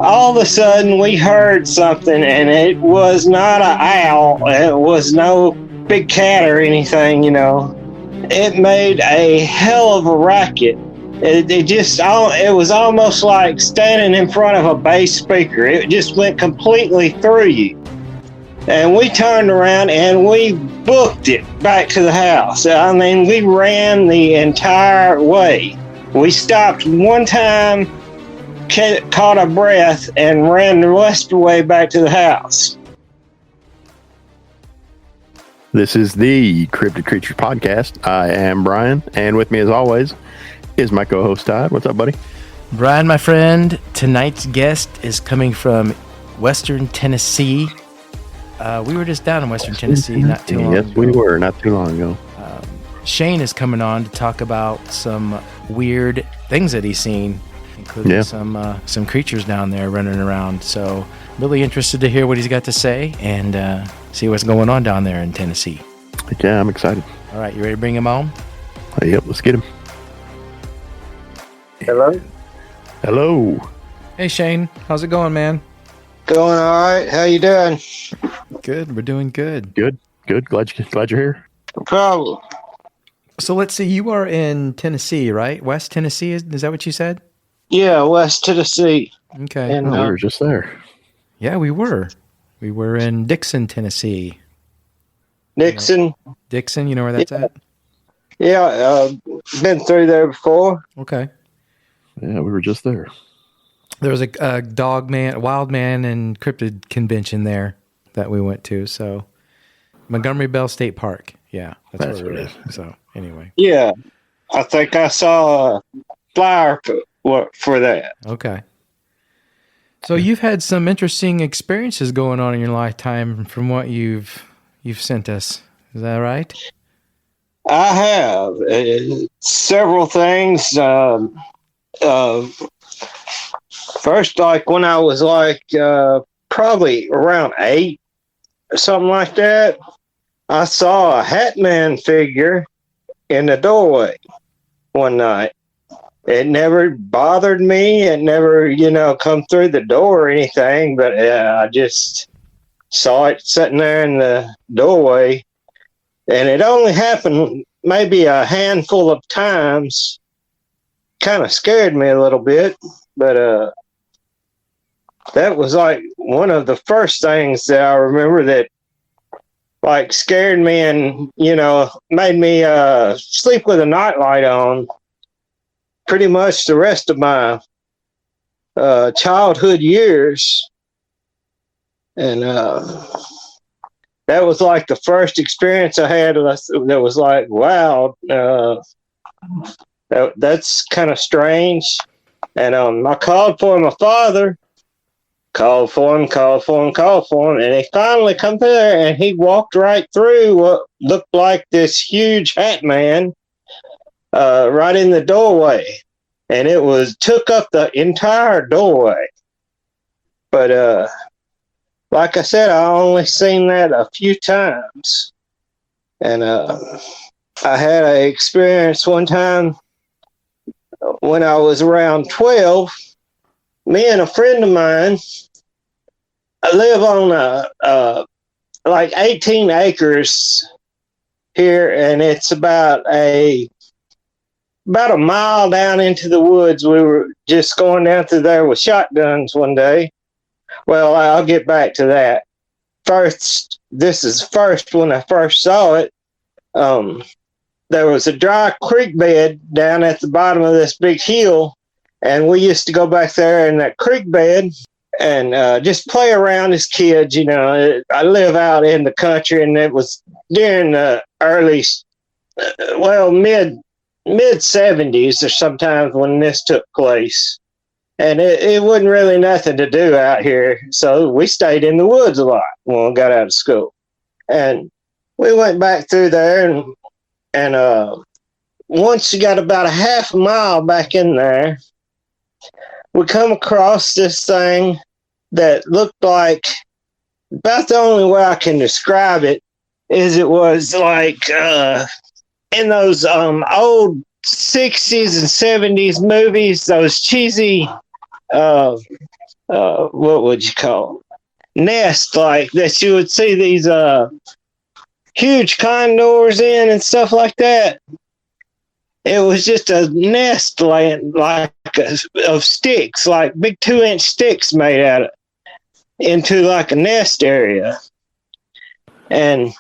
all of a sudden we heard something, and it was not an owl. It was no big cat or anything, It made a hell of a racket. It was almost like standing in front of a bass speaker. It just went completely through you. And we turned around and we booked it back to the house. I mean, we ran the entire way. We stopped one time, caught our breath, and ran the rest of the way back to the house. This is the Cryptid Creatures Podcast. I am Brian, and with me as always is my co-host Todd. What's up, buddy? Brian, my friend, tonight's guest is coming from Western Tennessee. We were just down in Western Tennessee not too long ago. Yes, we were, not too long ago. Shane is coming on to talk about some weird things that he's seen, including some creatures down there running around. So really interested to hear what he's got to say and see what's going on down there in Tennessee. Yeah, I'm excited. All right, you ready to bring him on? Yep, let's get him. Hello? Hello. Hey, Shane. How's it going, man? Going all right. How you doing? Good. We're doing good. Good. Glad you're here. No problem. So let's see. You are in Tennessee, right? West Tennessee. Is that what you said? Yeah, West Tennessee. Okay. And, we were just there. Yeah, we were. We were in Dixon, Tennessee. Dixon. Dixon, you know where that's at? Yeah, been through there before. Okay. Yeah, we were just there. There was a wild man and cryptid convention there that we went to. So Montgomery Bell State Park. Yeah, that's where it is. So anyway. Yeah, I think I saw a flyer for that. Okay. So you've had some interesting experiences going on in your lifetime from what you've sent us. Is that right? I have several things. First, like when I was probably around 8 or something like that, I saw a Hat Man figure in the doorway one night. It never bothered me. It never, come through the door or anything, but I just saw it sitting there in the doorway. And it only happened maybe a handful of times. Kind of scared me a little bit, but that was like one of the first things that I remember that like scared me and, made me sleep with a nightlight on pretty much the rest of my childhood years. And that was like the first experience I had that was like, wow, that's kind of strange. And I called for my father, called for him, and he finally come there, and he walked right through what looked like this huge Hat Man right in the doorway, and it took up the entire doorway. But like I said, I only seen that a few times, and I had an experience one time when I was around 12. Me and a friend of mine, I live on like 18 acres here, and it's about a mile down into the woods. We were just going down through there with shotguns one day. Well, I'll get back to that. This is first when I first saw it. There was a dry creek bed down at the bottom of this big hill, and we used to go back there in that creek bed and just play around as kids. I live out in the country, and it was during the early, mid 70s or sometimes when this took place. And it wasn't really nothing to do out here, so we stayed in the woods a lot when we got out of school. And we went back through there, and once you got about a half a mile back in there, we come across this thing that looked like, about the only way I can describe it is it was like in those old 60s and 70s movies, those cheesy what would you call it? Nest like that you would see these huge condors in and stuff like that. It was just a nest of sticks, like big 2-inch sticks made out of into like a nest area. And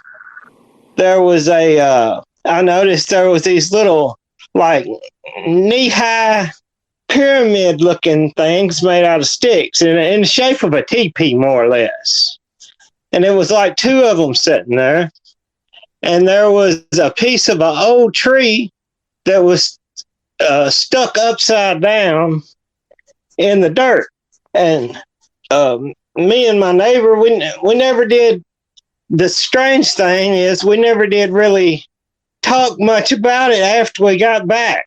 there was I noticed there was these little like knee-high pyramid-looking things made out of sticks in the shape of a teepee, more or less. And it was like 2 of them sitting there. And there was a piece of an old tree that was stuck upside down in the dirt. And me and my neighbor, we never did. The strange thing is we never did really talk much about it after we got back.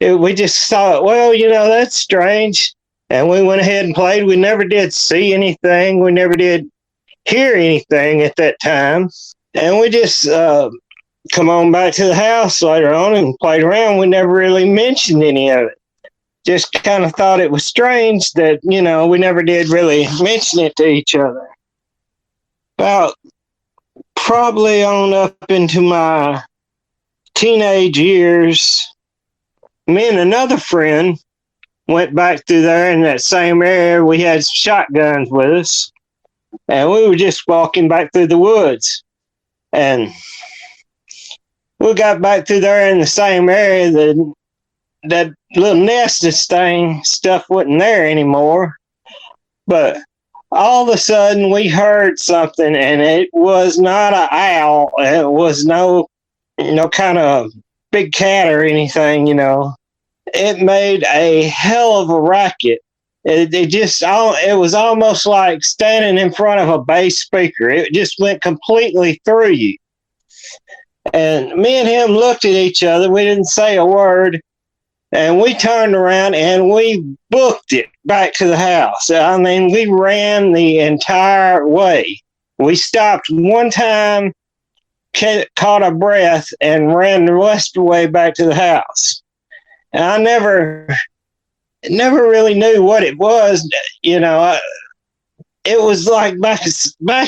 We just thought, well, that's strange. And we went ahead and played. We never did see anything. We never did hear anything at that time. And we just come on back to the house later on and played around. We never really mentioned any of it. Just kind of thought it was strange that, we never did really mention it to each other. About probably on up into my teenage years, me and another friend went back through there in that same area. We had shotguns with us, and we were just walking back through the woods. And we got back through there in the same area. That little nested stuff wasn't there anymore. But all of a sudden, we heard something, and it was not an owl. It was no kind of big cat or anything, It made a hell of a racket. It was almost like standing in front of a bass speaker. It just went completely through you. And me and him looked at each other. We didn't say a word. And we turned around and we booked it back to the house. I mean, we ran the entire way. We stopped one time, caught our breath, and ran the rest of the way back to the house. And I never really knew what it was. It was like back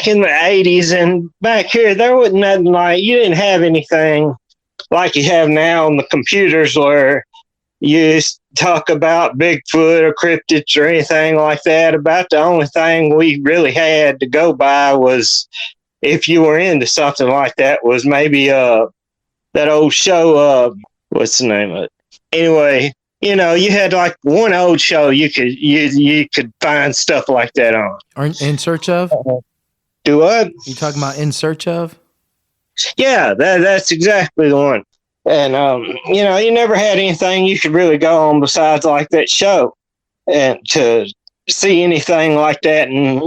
in the 80s, and back here, there wasn't nothing like, you didn't have anything like you have now on the computers where you talk about Bigfoot or cryptids or anything like that. About the only thing we really had to go by was, if you were into something like that, was maybe that old show, what's the name of it? Anyway, you had like one old show you could find stuff like that on. Or In Search Of? Do what? You talking about In Search Of? Yeah, that's exactly the one. And, you never had anything you could really go on besides like that show and to see anything like that. And,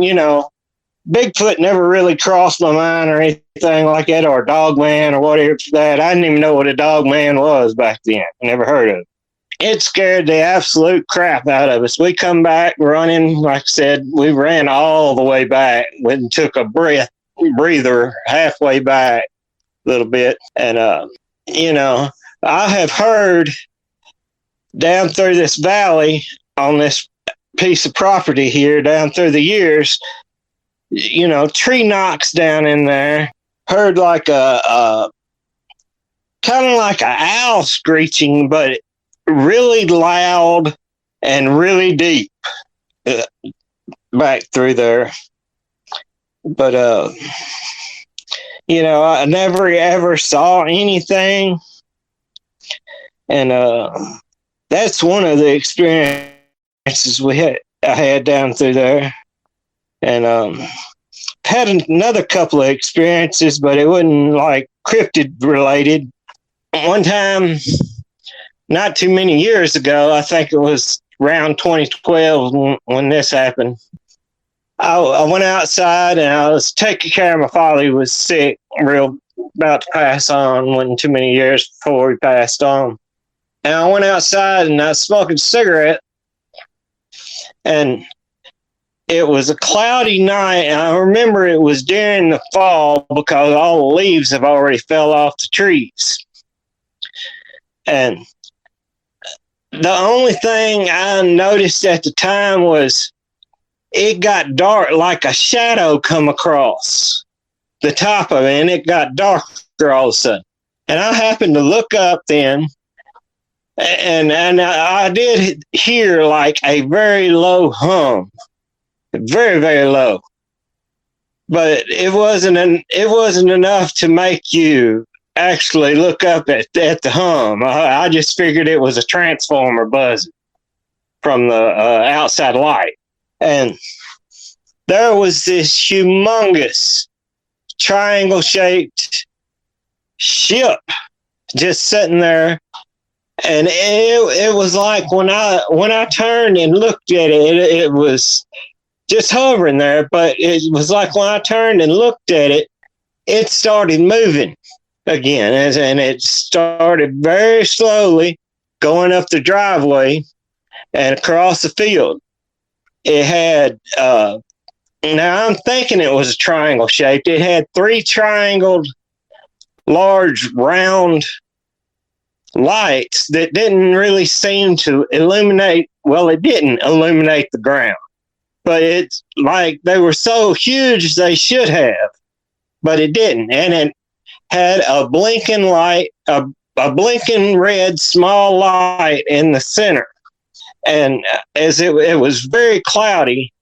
Bigfoot never really crossed my mind or anything like that, or Dogman or whatever that. I didn't even know what a Dogman was back then. Never heard of it. It scared the absolute crap out of us. We come back running, like I said, we ran all the way back and took a breather halfway back a little bit. And, I have heard down through this valley on this piece of property here down through the years, tree knocks down in there. Heard like a kind of like an owl screeching, but really loud and really deep back through there. But, I never ever saw anything. And that's one of the experiences I had down through there. And had another couple of experiences, but it wasn't like cryptid related. One time, not too many years ago, I think it was around 2012 when this happened. I went outside and I was taking care of my father. He was sick, about to pass on. Wasn't too many years before he passed on. And I went outside and I was smoking a cigarette. And it was a cloudy night. And I remember it was during the fall because all the leaves have already fell off the trees. And the only thing I noticed at the time was it got dark, like a shadow come across the top of it, and it got darker all of a sudden. And I happened to look up then, and I did hear like a very low hum, very, very low. But it wasn't enough to make you actually look up at the hum. I just figured it was a transformer buzzing from the outside light. And there was this humongous triangle-shaped ship just sitting there, and it was like when I turned and looked at it, it was just hovering there. But it was like when I turned and looked at it, it started moving again, and it started very slowly going up the driveway and across the field. It had now I'm thinking it was a triangle shaped. It had 3 triangled large round lights that didn't really seem to illuminate. Well, it didn't illuminate the ground, but it's like they were so huge they should have, but it didn't. And it had a blinking light, a blinking red small light in the center. And as it was very cloudy,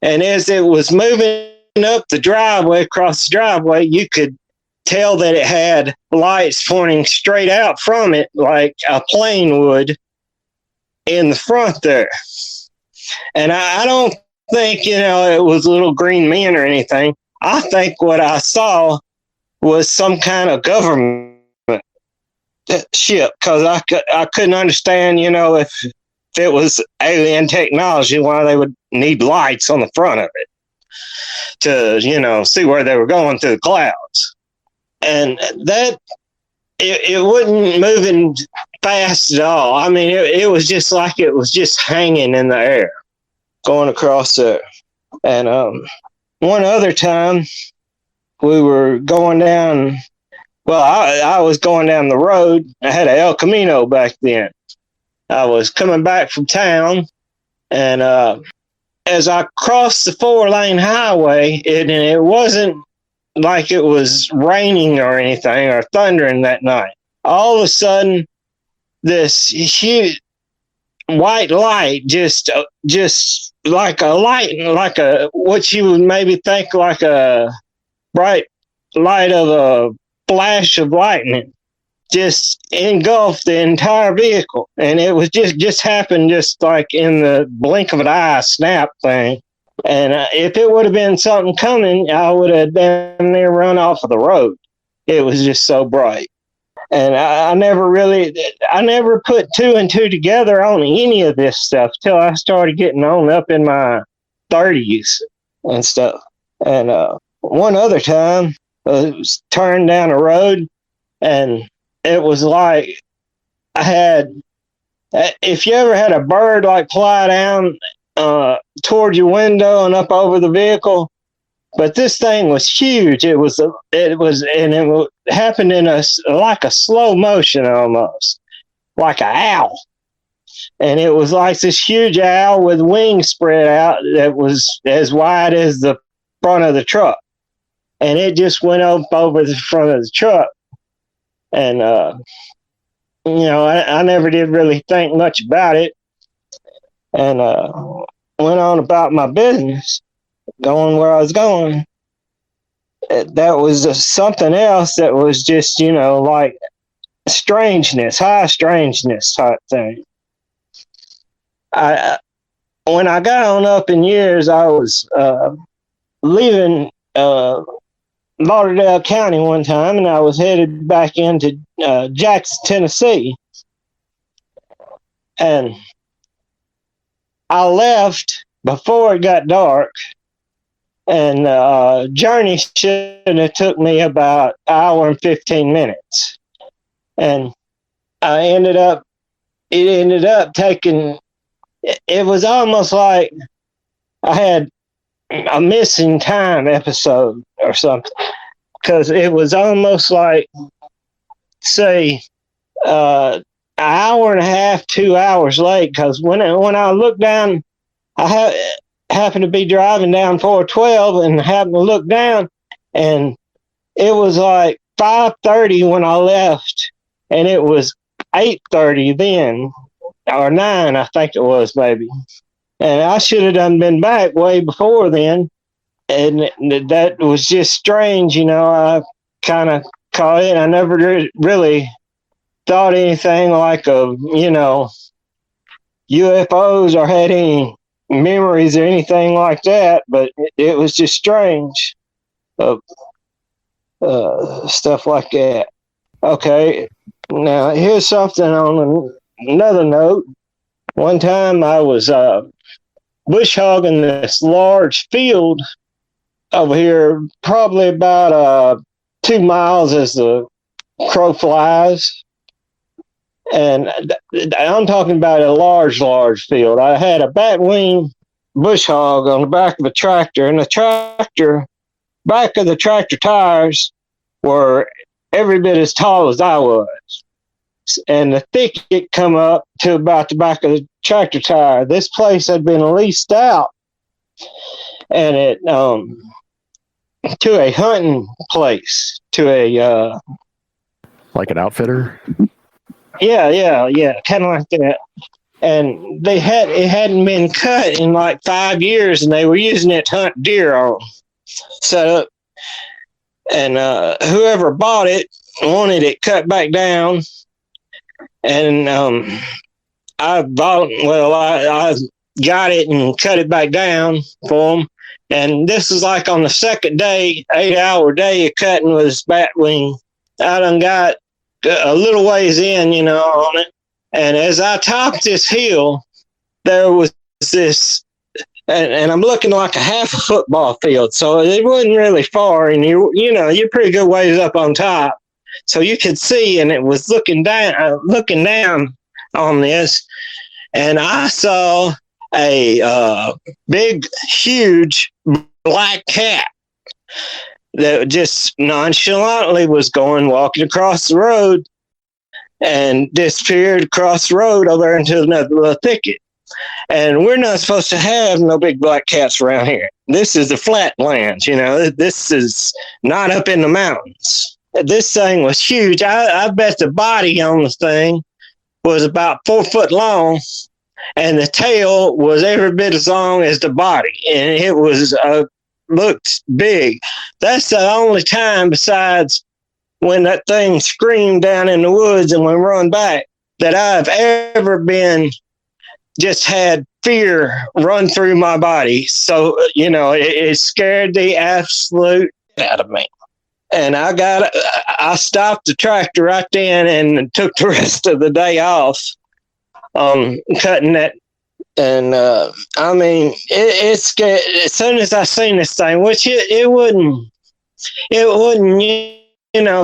and as it was moving up the driveway, across the driveway, you could tell that it had lights pointing straight out from it, like a plane would in the front there. And I don't think, it was little green men or anything. I think what I saw was some kind of government ship, because I couldn't understand, if it was alien technology, why they would need lights on the front of it to, see where they were going through the clouds. And that, it wasn't moving fast at all. I mean, it was just like it was just hanging in the air, going across there. And one other time, we were going down, well, I was going down the road. I had an El Camino back then. I was coming back from town, and as I crossed the 4-lane highway, and it wasn't like it was raining or anything or thundering that night. All of a sudden, this huge white light, just like a light, like what you would maybe think like a bright light of a flash of lightning, just engulfed the entire vehicle. And it was just happened just like in the blink of an eye, snap thing. And if it would have been something coming, I would have damn near run off of the road. It was just so bright. And I never put 2 and 2 together on any of this stuff till I started getting on up in my 30s and stuff. And one other time, I was turned down a road, and it was like if you ever had a bird like fly down toward your window and up over the vehicle, but this thing was huge. It happened in like a slow motion, almost like an owl. And it was like this huge owl with wings spread out that was as wide as the front of the truck. And it just went up over the front of the truck. And, I never did really think much about it. And went on about my business, going where I was going. That was something else that was just, like strangeness, high strangeness type thing. When I got on up in years, I was leaving Lauderdale County one time, and I was headed back into Jackson, Tennessee. And I left before it got dark, and journey should have took me about an hour and 15 minutes. And it ended up taking, it was almost like I had a missing time episode or something, because it was almost like, say, an hour and a half, 2 hours late. Because when I looked down, I happened to be driving down 412 and happened to look down, and it was like 5:30 when I left, and it was 8:30 then, or 9, I think it was, maybe. And I should have done been back way before then. And that was just strange, I kind of caught it. I never really thought anything like of, UFOs or had any memories or anything like that, but it was just strange of stuff like that. Okay, now here's something on another note. One time I was bush hogging this large field over here, probably about 2 miles as the crow flies. And I'm talking about a large field. I had a batwing bush hog on the back of a tractor, and the back of the tractor tires were every bit as tall as I was. And the thicket come up to about the back of the tractor tire. This place had been leased out, and it to a hunting place, to a like an outfitter. Yeah, kind of like that. And it hadn't been cut in like 5 years, and they were using it to hunt deer on. So, and whoever bought it wanted it cut back down, and I got it and cut it back down for them. And this was like on the second day, 8-hour day of cutting with this batwing. I done got a little ways in, on it. And as I topped this hill, there was this, and I'm looking like a half a football field. So it wasn't really far, and you're pretty good ways up on top. So you could see, and it was looking down on this, and I saw a big, huge black cat that just nonchalantly was walking across the road and disappeared across the road over into another little thicket. And we're not supposed to have no big black cats around here. This is the flatlands, This is not up in the mountains. This thing was huge. I bet the body on the thing was about 4 foot long, and the tail was every bit as long as the body, and it was looked big. That's the only time, besides when that thing screamed down in the woods and we run back, that I've ever been just had fear run through my body. So, it scared the absolute out of me. And I stopped the tractor right then and took the rest of the day off cutting that. And it's scared. As soon as I seen this thing, which it wouldn't,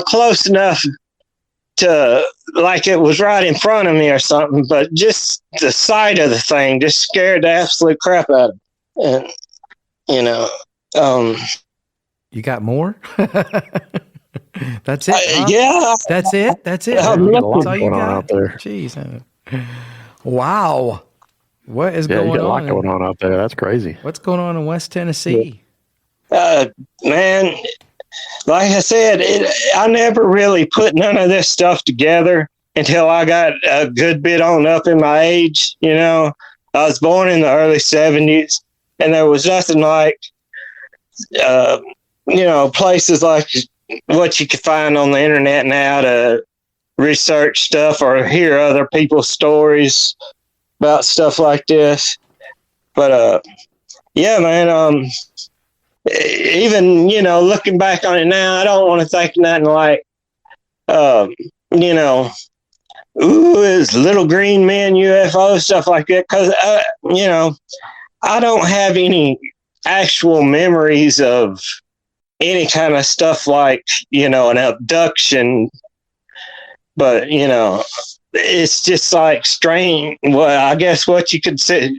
close enough to like it was right in front of me or something, but just the sight of the thing just scared the absolute crap out of me. And you got more? That's it? Huh? Yeah. That's it? That's That's all you got out there. Jeez. Wow. What is going on? You got a lot going on out there. That's crazy. What's going on in West Tennessee? Man, like I said, I never really put none of this stuff together until I got a good bit on up in my age. I was born in the early 70s, and there was nothing like, places like what you could find on the internet now to research stuff or hear other people's stories about stuff like this. But yeah, man, even looking back on it now, I don't want to think nothing like it's little green men, UFO, stuff like that, because I don't have any actual memories of any kind of stuff like an abduction. But it's just like strange. Well, I guess what you could say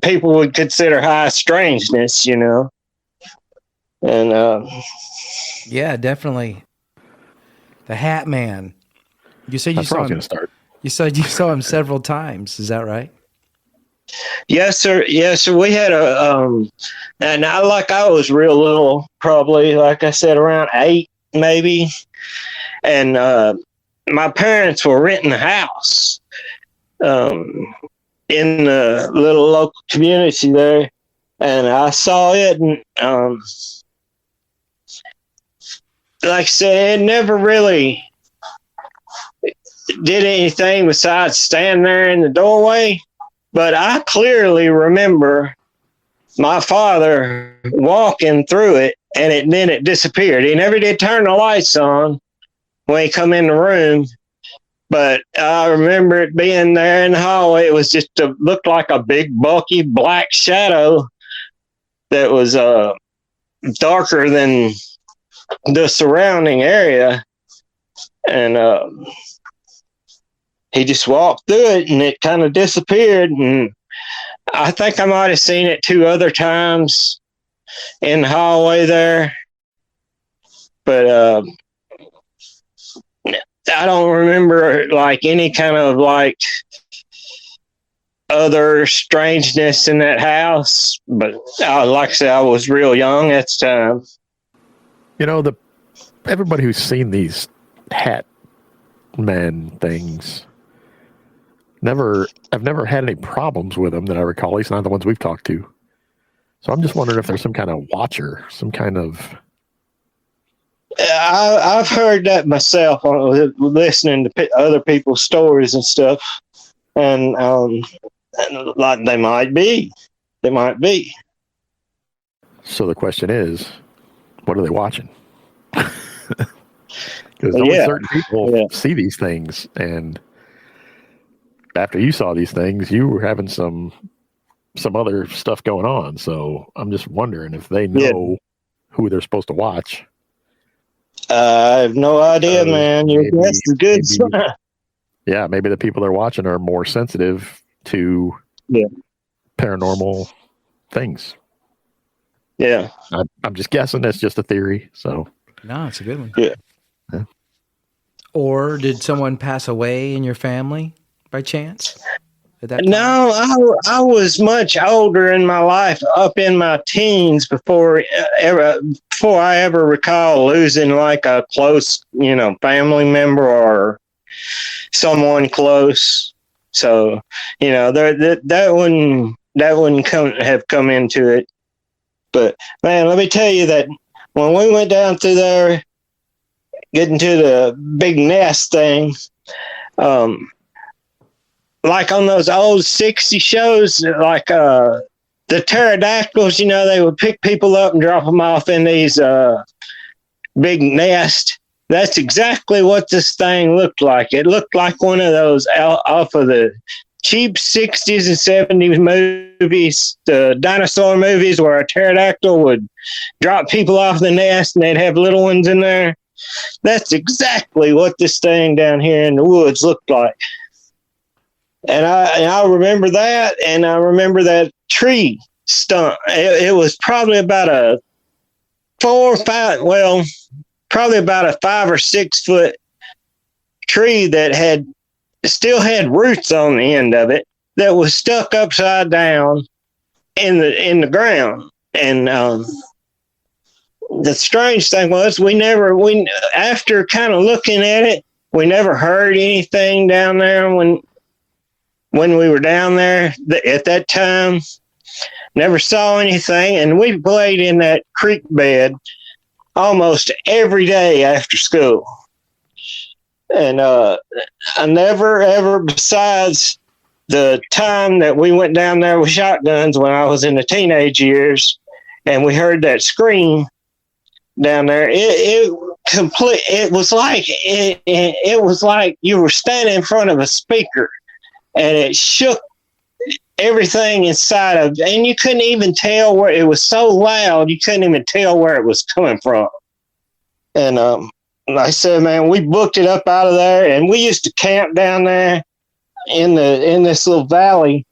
people would consider high strangeness, and yeah, definitely the Hat Man. You said you saw him. You said you saw him several times. Is that right? Yes, sir. Yes, sir. We had and I was real little, probably, like I said, around 8, maybe. And my parents were renting a house um, in the little local community there. And I saw it, and like I said, it never really did anything besides stand there in the doorway. But I clearly remember my father walking through it, and then it disappeared. He never did turn the lights on when he come in the room, but I remember it being there in the hallway. It was just looked like a big, bulky black shadow that was darker than the surrounding area, and he just walked through it, and it kind of disappeared. And I think I might have seen it 2 other times in the hallway there, but I don't remember like any kind of like other strangeness in that house. But like I said, I was real young at the time. You know, everybody who's seen these hat man things I've never had any problems with them that I recall, at least not the ones we've talked to. So I'm just wondering if there's some kind of watcher, some kind of... I've heard that myself listening to other people's stories and stuff, and like they might be. So the question is, what are they watching? Because only certain people see these things, and after you saw these things, you were having some other stuff going on. So I'm just wondering if they know who they're supposed to watch. I have no idea, man. Your guess is good. Yeah, maybe the people they're watching are more sensitive to paranormal things. Yeah. I'm just guessing. That's just a theory. So no, it's a good one. Yeah. Or did someone pass away in your family by chance? No, I was much older in my life, up in my teens, before I ever recall losing like a close, family member or someone close. So, that wouldn't have come into it. But man, let me tell you that when we went down through there, getting to the big nest thing, like on those old 60 shows, like the pterodactyls, they would pick people up and drop them off in these big nests. That's exactly what this thing looked like. It looked like one of those off of the cheap 60s and 70s movies, the dinosaur movies, where a pterodactyl would drop people off the nest and they'd have little ones in there. That's exactly what this thing down here in the woods looked like. And I remember that, and I remember that tree stump. It was probably about a 4 or 5, well, probably about a 5 or 6 foot tree that still had roots on the end of it, that was stuck upside down in the ground. And the strange thing was, after kind of looking at it, we never heard anything down there when we were down there at that time. Never saw anything, and we played in that creek bed almost every day after school. And I never ever, besides the time that we went down there with shotguns when I was in the teenage years, and we heard that scream down there, it was like you were standing in front of a speaker, and it shook everything inside of, and you couldn't even tell where it was so loud. You couldn't even tell where it was coming from. And like I said, man, we booked it up out of there, and we used to camp down there in this little valley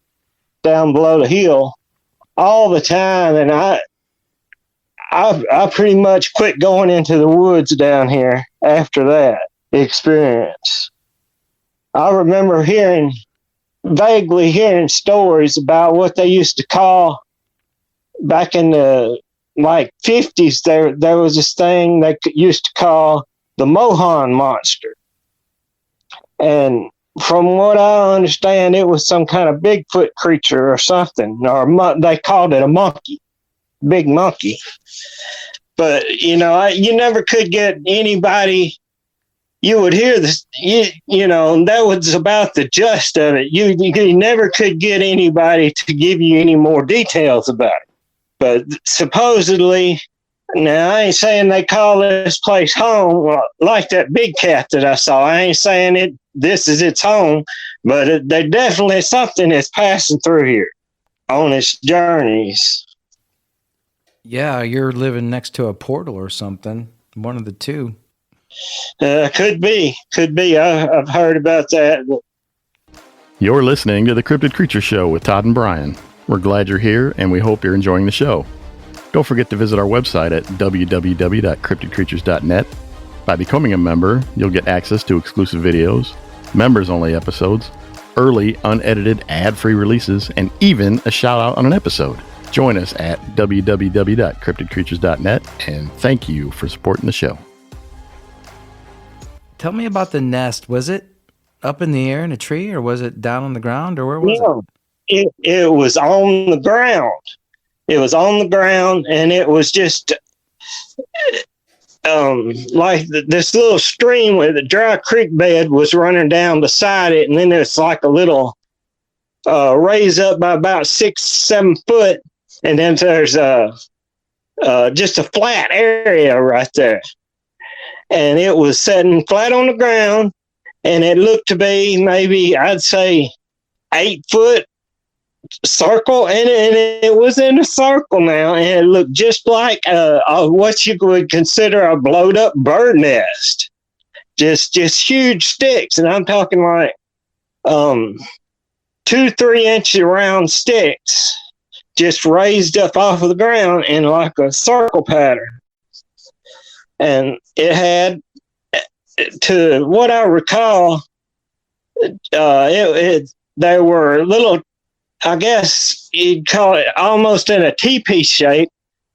down below the hill all the time. And I pretty much quit going into the woods down here after that experience. I remember hearing vaguely hearing stories about what they used to call back in the like 50s. There was this thing they used to call the Mohan Monster, and from what I understand, it was some kind of Bigfoot creature or something, or they called it a monkey, big monkey. But you never could get anybody. You would hear this, and that was about the gist of it. You never could get anybody to give you any more details about it. But supposedly, now I ain't saying they call this place home like that big cat that I saw. I ain't saying this is its home, but there definitely something that's passing through here on its journeys. Yeah, you're living next to a portal or something. One of the two. Could be. I've heard about that. You're listening to the Cryptid Creature Show with Todd and Brian. We're glad you're here, and we hope you're enjoying the show. Don't forget to visit our website at www.cryptidcreatures.net. By becoming a member, you'll get access to exclusive videos, members-only episodes, early, unedited, ad-free releases, and even a shout-out on an episode. Join us at www.cryptidcreatures.net, and thank you for supporting the show. Tell me about the nest. Was it up in the air in a tree, or was it down on the ground, or where was it? It was on the ground. It was on the ground, and it was just like this little stream with a dry creek bed was running down beside it, and then it's like a little raised up by about 6-7 foot, and then there's just a flat area right there. And it was sitting flat on the ground, and it looked to be maybe, I'd say, 8 foot circle, and it was in a circle now, and it looked just like what you would consider a blowed up bird nest. Just huge sticks, and I'm talking like 2-3 inch round sticks, just raised up off of the ground in like a circle pattern. And it had, to what I recall, there were little, I guess you'd call it almost in a teepee shape.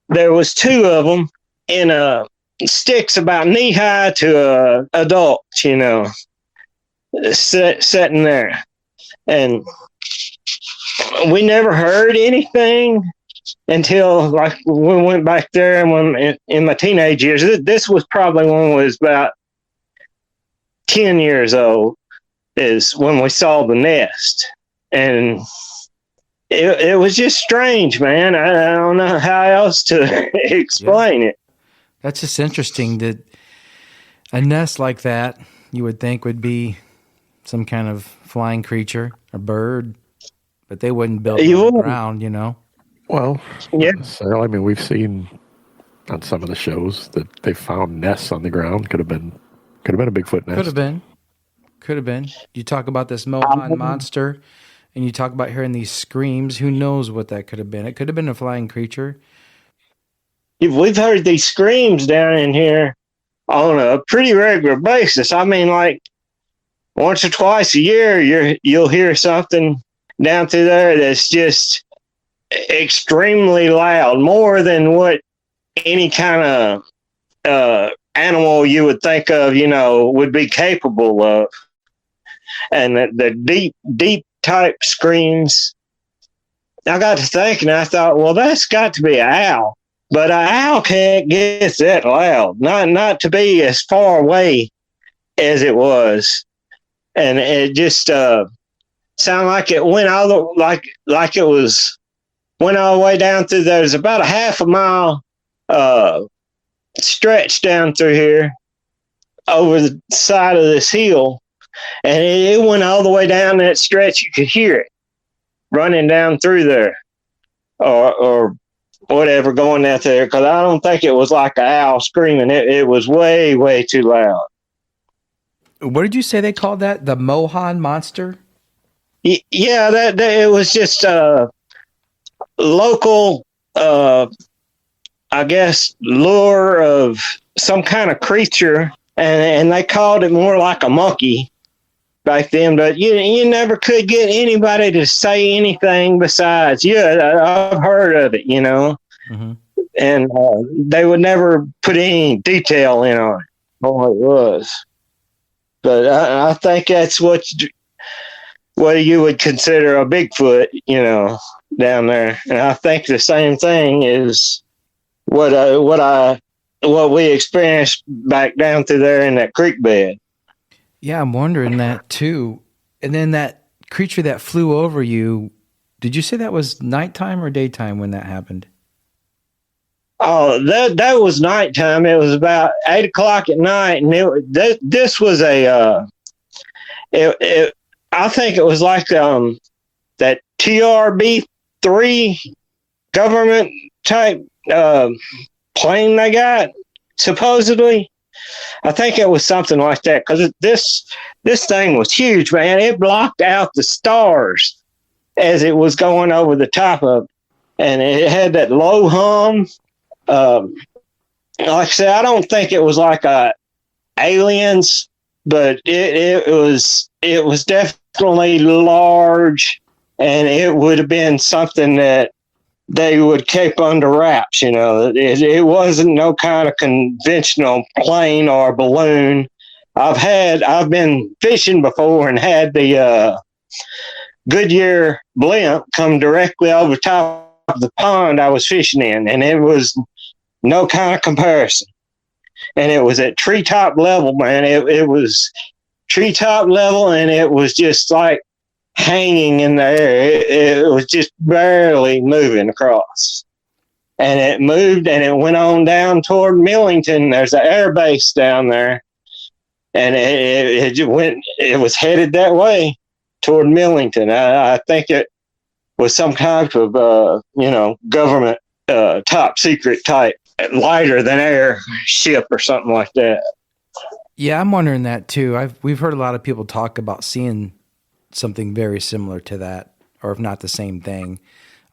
There was 2 of them in sticks about knee high to adults, sitting there. And we never heard anything until like we went back there, and when in my teenage years, this was probably when I was about 10 years old, is when we saw the nest. And it was just strange, man. I don't know how else to explain it. That's just interesting that a nest like that you would think would be some kind of flying creature, a bird, but they wouldn't build it on the ground, Well, yeah. So, I mean, we've seen on some of the shows that they found nests on the ground. Could have been a Bigfoot nest. Could have been. You talk about this Mohan Monster, and you talk about hearing these screams. Who knows what that could have been? It could have been a flying creature. We've heard these screams down in here on a pretty regular basis. I mean, like once or twice a year, you'll hear something down through there that's just extremely loud, more than what any kind of animal you would think of, would be capable of. And the deep type screams, I got to thinking, I thought, well, that's got to be an owl. But an owl can't get that loud, not to be as far away as it was. And it just sounded like it went all like it was went all the way down through. There's about a half a mile stretch down through here over the side of this hill, and it went all the way down that stretch. You could hear it running down through there, or whatever going out there, because I don't think it was like an owl screaming. It was way too loud. What did you say they called that? The Mohan Monster? Yeah, that it was just local, I guess, lure of some kind of creature, and they called it more like a monkey. back then, but you never could get anybody to say anything besides, yeah, I've heard of it, Mm-hmm. and they would never put any detail in on it. Oh, it was. But I think that's what you would consider a Bigfoot, down there. And I think the same thing is what we experienced back down through there in that creek bed. Yeah, I'm wondering that too. And then that creature that flew over you, did you say that was nighttime or daytime when that happened? Oh, that was nighttime. It was about 8:00 at night, and this was I think it was like that TRB-3 government type plane they got, supposedly. I think it was something like that, because this thing was huge, man. It blocked out the stars as it was going over the top of it, and it had that low hum. Like I said, I don't think it was like aliens, but it was definitely large, and it would have been something that they would keep under wraps. It wasn't no kind of conventional plane or balloon. I've been fishing before and had the Goodyear blimp come directly over top of the pond I was fishing in, and it was no kind of comparison. And it was at treetop level, man. It was treetop level, and it was just like hanging in the air. It was just barely moving across. And it moved, and it went on down toward Millington. There's an air base down there. And it was headed that way toward Millington. I think it was some type of, government top secret type, lighter than air ship or something like that. Yeah, I'm wondering that too. We've heard a lot of people talk about seeing something very similar to that, or if not the same thing.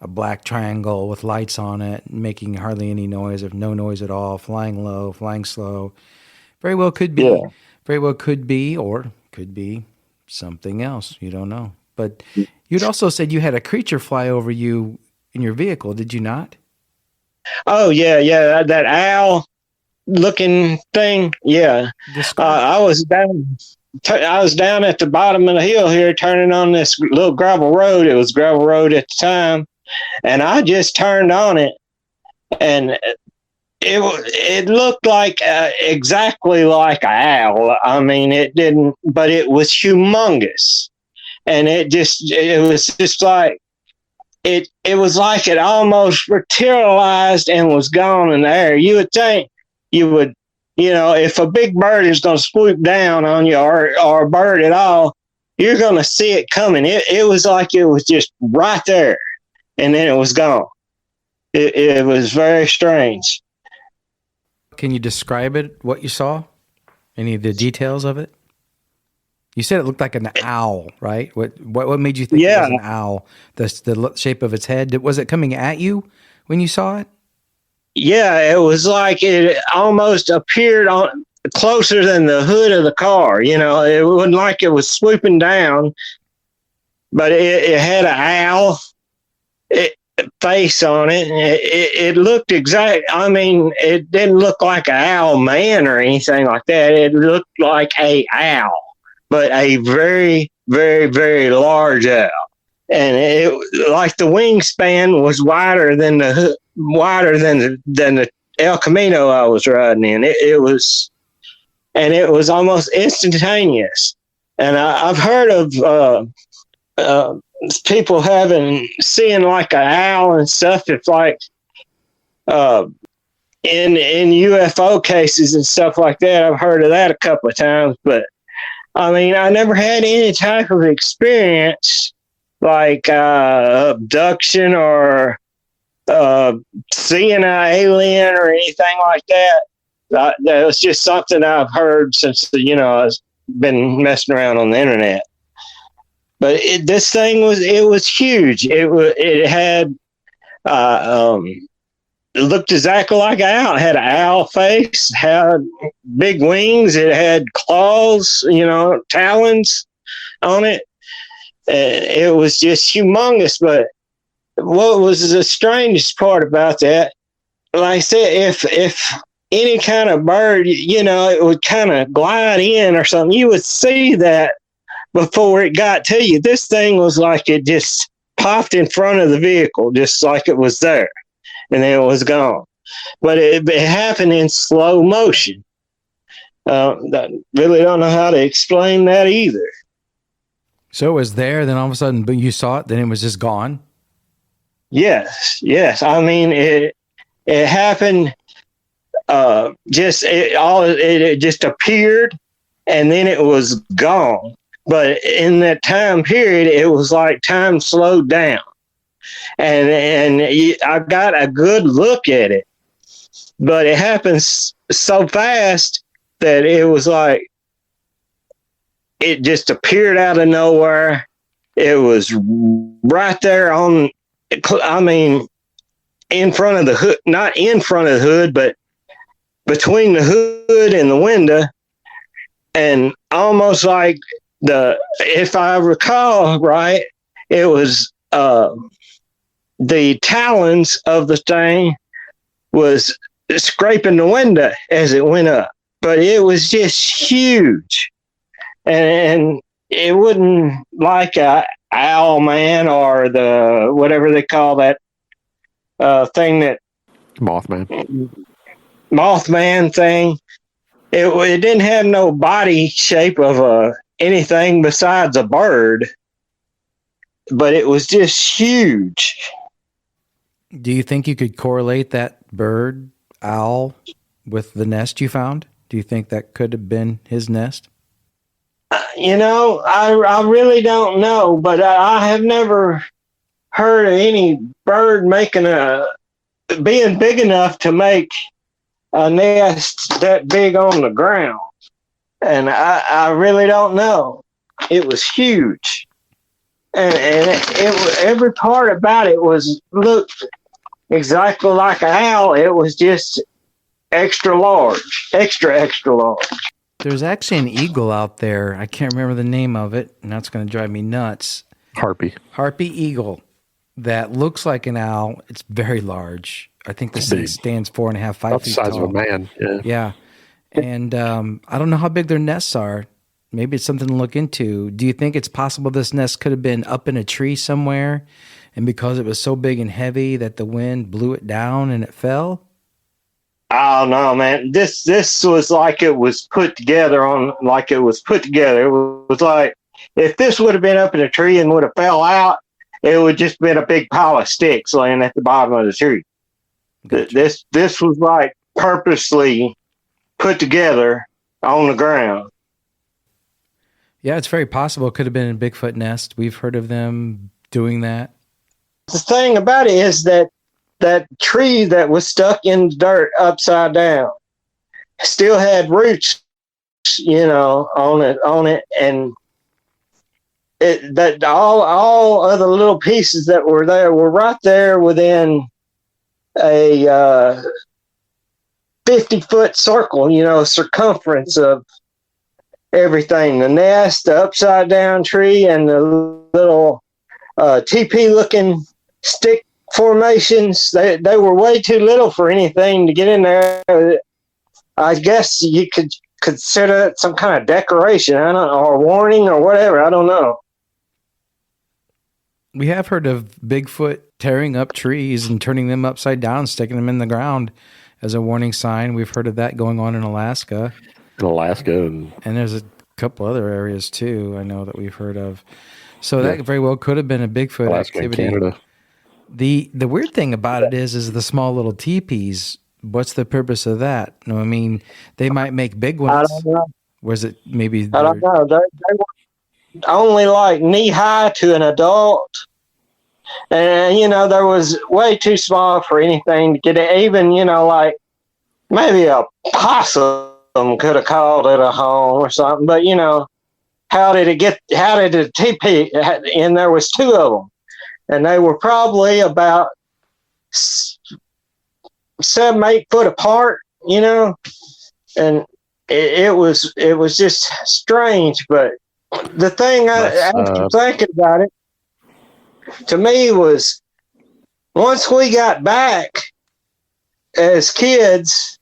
A black triangle with lights on it, making hardly any noise, if no noise at all, flying low, flying slow. Very well could be. Yeah. Very well could be, or could be something else. You don't know. But you'd also said you had a creature fly over you in your vehicle, did you not? Oh, yeah. That owl looking thing. Yeah. I was down at the bottom of the hill here, turning on this little gravel road. It was gravel road at the time. And I just turned on it, and it looked like exactly like an owl. I mean, it didn't, but it was humongous. And it was just like, it was like it almost materialized and was gone in the air. You would think you would, if a big bird is going to swoop down on you, or a bird at all, you're going to see it coming. It was like it was just right there, and then it was gone. It was very strange. Can you describe it, what you saw? Any of the details of it? You said it looked like an owl, right? What made you think it was an owl? The shape of its head? Was it coming at you when you saw it? Yeah, it was like it almost appeared on closer than the hood of the car. It wasn't like it was swooping down, but it had an owl face on it. It looked exact. I mean, it didn't look like an owl man or anything like that. It looked like a owl, but a very, very, very large owl. And it, like, the wingspan was wider than the El Camino I was riding in. It was almost instantaneous. And I've heard of people seeing like an owl and stuff. It's like in UFO cases and stuff like that. I've heard of that a couple of times, but I mean, I never had any type of experience like abduction or seeing an alien or anything like that. That was just something I've heard since I've been messing around on the internet. But this thing was huge. It had it looked exactly like an owl. It had an owl face, had big wings. It had claws, talons. on it. And it was just humongous. But what was the strangest part about that, like I said, if any kind of bird, it would kind of glide in or something, you would see that before it got to you. This thing was like it just popped in front of the vehicle, just like it was there, and then it was gone. But it happened in slow motion. Really don't know how to explain that either. So it was there, then all of a sudden you saw it, then it was just gone? Yes. I mean, it happened. It just appeared, and then it was gone. But in that time period, it was like time slowed down, and I got a good look at it. But it happens so fast that it was like it just appeared out of nowhere. It was right there in front of the hood, not in front of the hood, but between the hood and the window, and almost like if I recall right, it was the talons of the thing was scraping the window as it went up, but it was just huge, and it wouldn't like a owl man or the whatever they call that thing that Mothman thing. It didn't have no body shape of anything besides a bird, but it was just huge. Do you think you could correlate that bird, owl, with the nest you found? Do you think that could have been his nest? I really don't know, but I have never heard of any bird being big enough to make a nest that big on the ground. And I really don't know. It was huge. And every part about it looked exactly like an owl. It was just extra large. There's actually an eagle out there. I can't remember the name of it, and that's going to drive me nuts. Harpy eagle that looks like an owl. It's very large. I think this thing stands 4.5, 5 feet tall. About the size of a man. Yeah. And I don't know how big their nests are. Maybe it's something to look into. Do you think it's possible this nest could have been up in a tree somewhere, and because it was so big and heavy that the wind blew it down and it fell? Oh no, man! This was like it was put together. It was like if this would have been up in a tree and would have fell out, it would just been a big pile of sticks laying at the bottom of the tree. Gotcha. This was like purposely put together on the ground. Yeah, it's very possible. It could have been a Bigfoot nest. We've heard of them doing that. The thing about it is that tree that was stuck in the dirt upside down still had roots, on it, and that all other little pieces that were there were right there within a 50-foot circle, circumference of everything. The nest, the upside down tree, and the little teepee looking stick formations. They were way too little for anything to get in there. I guess you could consider it some kind of decoration, I don't know, or warning or whatever. I don't know. We have heard of Bigfoot tearing up trees and turning them upside down, sticking them in the ground as a warning sign. We've heard of that going on in Alaska. And there's a couple other areas too, I know that we've heard of. So that very well could have been a Bigfoot Alaska activity. And Canada. The weird thing about it is the small little teepees. What's the purpose of that? No, I mean, they might make big ones. I don't know. Was it maybe? I don't know. They were only like knee high to an adult. And, there was way too small for anything to get it. Even, like maybe a possum could have called it a home or something. But, how did the teepee, and there was two of them. And they were probably about 7-8 foot apart, and it was just strange. But the thing after thinking about it, to me was once we got back as kids,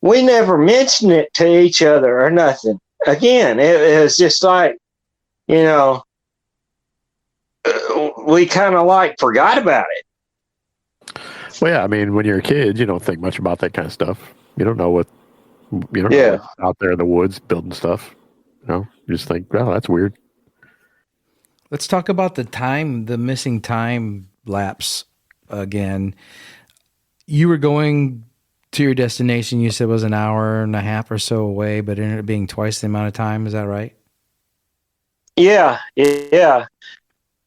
we never mentioned it to each other or nothing. Again, it was just like, you know, we kind of like forgot about it. Well, yeah, I mean, when you're a kid, you don't think much about that kind of stuff. You don't know what's out there in the woods building stuff. You know, you just think, oh, that's weird. Let's talk about the missing time lapse again. You were going to your destination, you said was an hour and a half or so away, but it ended up being twice the amount of time. Is that right? Yeah.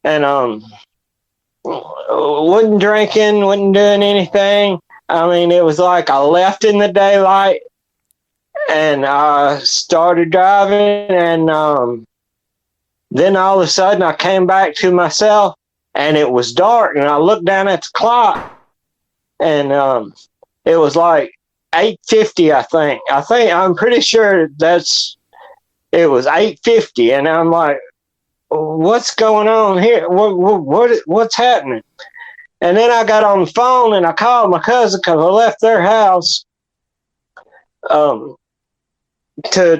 And wasn't drinking, wasn't doing anything. I mean, it was like I left in the daylight and I started driving, and then all of a sudden I came back to myself and it was dark, and I looked down at the clock and it was like 8:50, I think. I'm pretty sure it was 8:50, and I'm like, what's going on here? What's happening? And then I got on the phone and I called my cousin because I left their house to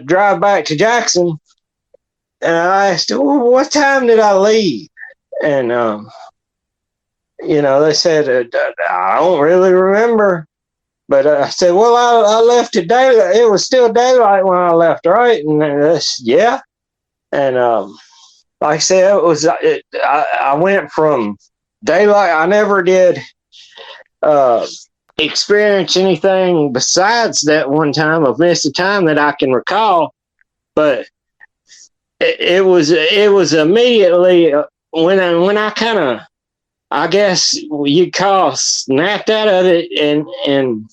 drive back to Jackson. And I asked, well, what time did I leave? And, they said, I don't really remember. But I said, well, I left at daylight. It was still daylight when I left, right? And yeah. And like I said, I went from daylight. I never did experience anything besides that one time of missing time that I can recall. But it was immediately when I kind of, I guess you'd call, snapped out of it, and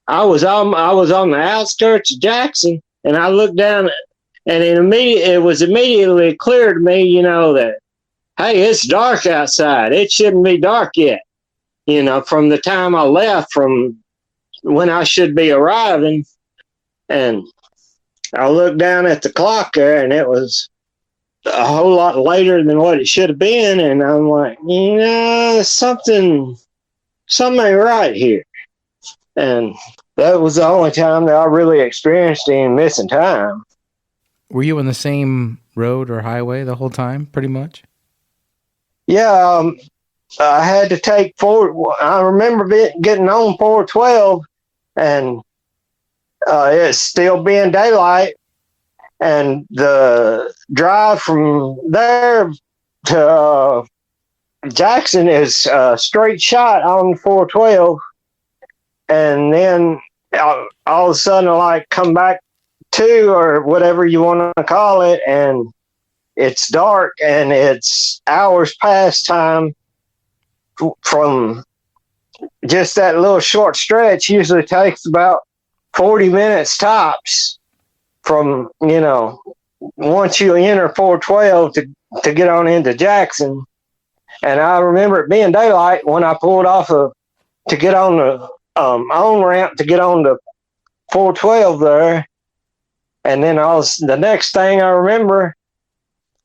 I was on the outskirts of Jackson, and I looked down, and it was immediately clear to me, that, hey, it's dark outside. It shouldn't be dark yet, from the time I left, from when I should be arriving. And I looked down at the clock there, and it was a whole lot later than what it should have been. And I'm like, something ain't right here. And that was the only time that I really experienced any missing time. Were you on the same road or highway the whole time, pretty much? Yeah, I had to take I remember getting on 412, and it's still being daylight, and the drive from there to Jackson is a straight shot on 412, and then all of a sudden, I come back to, or whatever you want to call it, and it's dark, and it's hours past time from just that little short stretch. Usually takes about 40 minutes tops from, once you enter 412 to get on into Jackson. And I remember it being daylight when I pulled off to get on the on-ramp to get on the 412 there. And then the next thing I remember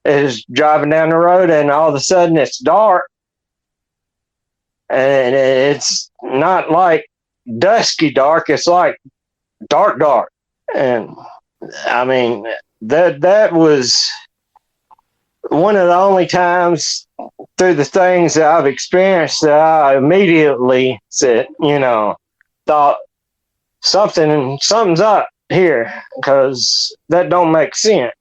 is driving down the road, and all of a sudden it's dark. And it's not like dusky dark. It's like dark. And I mean, that was one of the only times through the things that I've experienced that I immediately said, thought something's up here, because that don't make sense.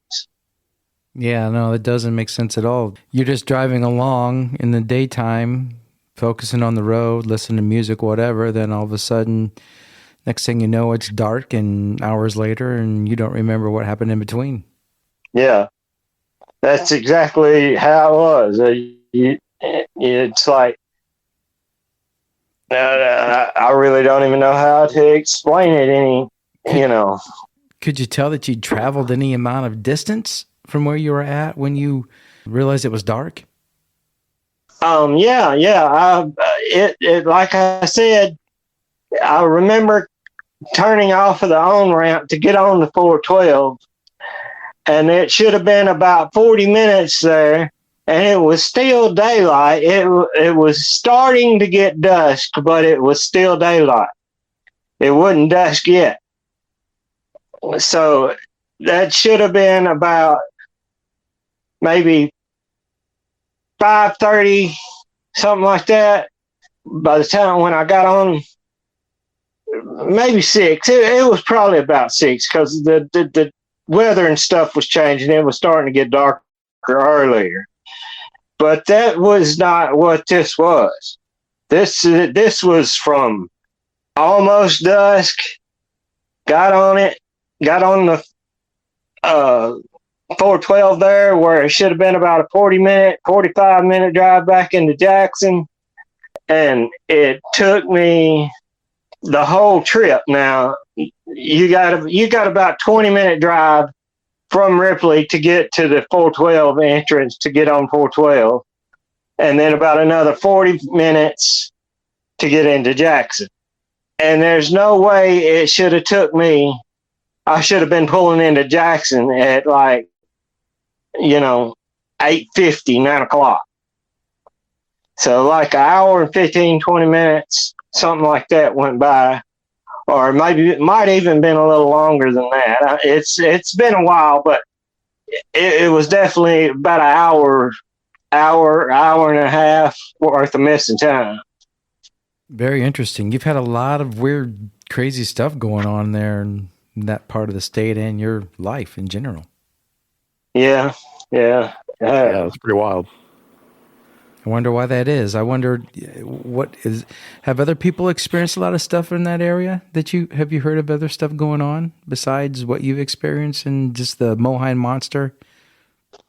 Yeah, no, it doesn't make sense at all. You're just driving along in the daytime, focusing on the road, listening to music, whatever. Then all of a sudden, next thing you know, it's dark, and hours later, and you don't remember what happened in between. Yeah, that's exactly how it was. It's like, I really don't even know how to explain it Could you tell that you traveled any amount of distance from where you were at when you realized it was dark? Yeah. It like I said, I remember turning off of the on-ramp to get on the 412, and it should have been about 40 minutes there, and it was still daylight. It was starting to get dusk, but it was still daylight. It wasn't dusk yet. So that should have been about maybe 5:30, something like that. By the time when I got on, maybe 6. It was probably about 6 because the weather and stuff was changing. It was starting to get darker earlier. But that was not what this was. This was from almost dusk. Got on the 412 there, where it should have been about a 45-minute drive back into Jackson. And it took me the whole trip. Now you got about 20-minute drive from Ripley to get to the 412 entrance to get on 412, and then about another 40 minutes to get into Jackson. And there's no way it should have took me. I should have been pulling into Jackson at 8:50, 9 o'clock. So like an hour and 15, 20 minutes, something like that went by. Or maybe it might even been a little longer than that. It's been a while, but it was definitely about an hour and a half worth of missing time. Very interesting. You've had a lot of weird, crazy stuff going on there in that part of the state and your life in general. Yeah. It's pretty wild. I wonder why that is. I wonder have other people experienced a lot of stuff in that area have you heard of other stuff going on besides what you've experienced and just the Mohan Monster?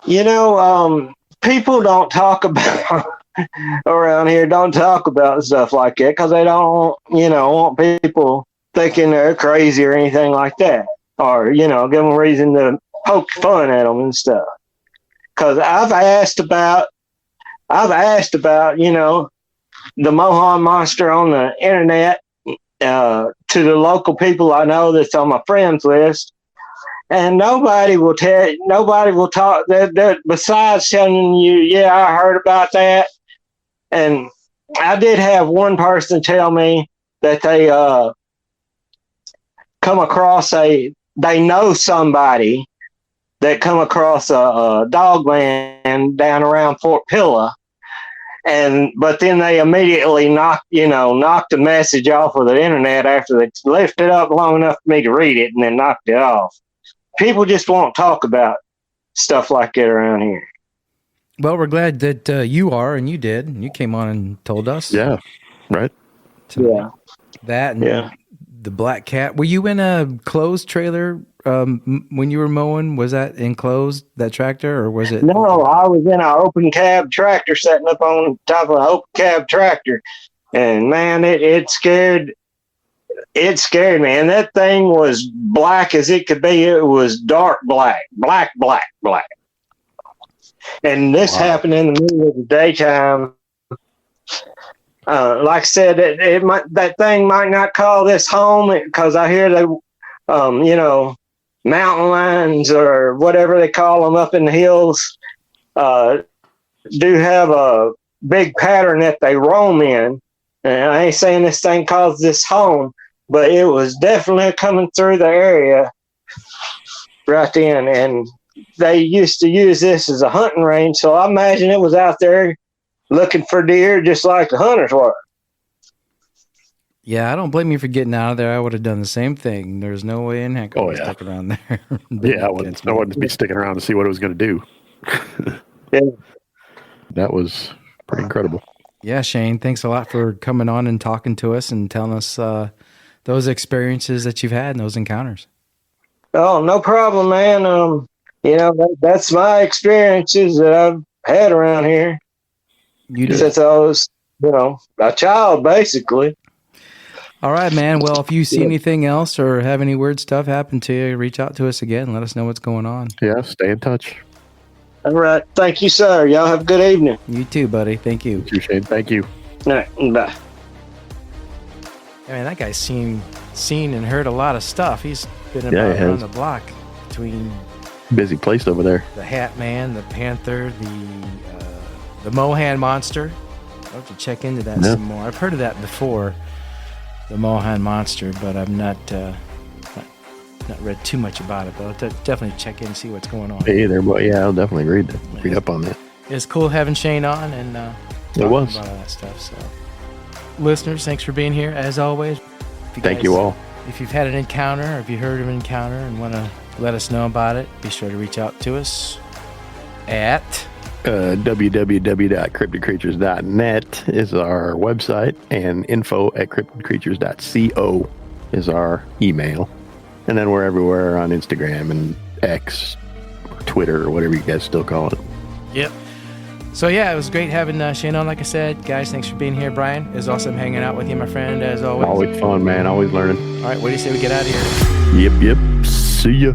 People don't talk about around here, don't talk about stuff like that because they don't, want people thinking they're crazy or anything like that, or, give them a reason to poke fun at them and stuff. Because I've asked about, the Mohan Monster on the internet to the local people I know that's on my friends list, and nobody will talk that besides telling you, yeah, I heard about that. And I did have one person tell me that they come across they know somebody that come across a dog land down around Fort Pillow, but then they immediately knocked the message off of the internet after they lifted it up long enough for me to read it and then knocked it off. People just won't talk about stuff like that around here. Well, we're glad that you are, and you did, and you came on and told us. Yeah, right. Yeah, that and the Black Cat. Were you in a closed trailer when you were mowing? Was that enclosed, that tractor, or was it? No, I was in an open cab tractor, sitting up on top of an open cab tractor, and man, it scared me. And that thing was black as it could be. It was dark black. And this happened in the middle of the daytime. Like I said, that thing might not call this home because I hear they, mountain lions or whatever they call them up in the hills, do have a big pattern that they roam in. And I ain't saying this thing calls this home, but it was definitely coming through the area right then. And they used to use this as a hunting range, so I imagine it was out there looking for deer just like the hunters were. Yeah, I don't blame you for getting out of there. I would have done the same thing. There's no way in heck I would stuck around there. I wouldn't be sticking around to see what it was going to do. Yeah. That was pretty incredible. Yeah, Shane, thanks a lot for coming on and talking to us and telling us those experiences that you've had and those encounters. Oh, no problem, man. That's my experiences that I've had around here. Since I was, a child, basically. All right, man. Well, if you see anything else or have any weird stuff happen to you, reach out to us again. Let us know what's going on. Yeah, stay in touch. All right. Thank you, sir. Y'all have a good evening. You too, buddy. Thank you. You too, Shane. Thank you. All right. Bye. I mean, that guy's seen and heard a lot of stuff. He's been around the block between Busy place over there. The Hat Man, the Panther, the Mohan Monster. I'll have to check into that some more. I've heard of that before, the Mohan Monster, but I've not read too much about it. But I'll definitely check in and see what's going on. Hey there, but yeah, I'll definitely read up on that. It's cool having Shane on and it was about all that stuff. So, listeners, thanks for being here as always. Thank you all. If you've had an encounter, or if you heard of an encounter and want to let us know about it, be sure to reach out to us at www.cryptidcreatures.net is our website, and info@cryptidcreatures.co is our email. And then we're everywhere on Instagram and X or Twitter or whatever you guys still call it. Yep. So yeah, it was great having Shane on, like I said. Guys, thanks for being here. Brian, it was awesome hanging out with you, my friend, as always. Always fun, man. Always learning. All right, what do you say we get out of here? Yep. See ya.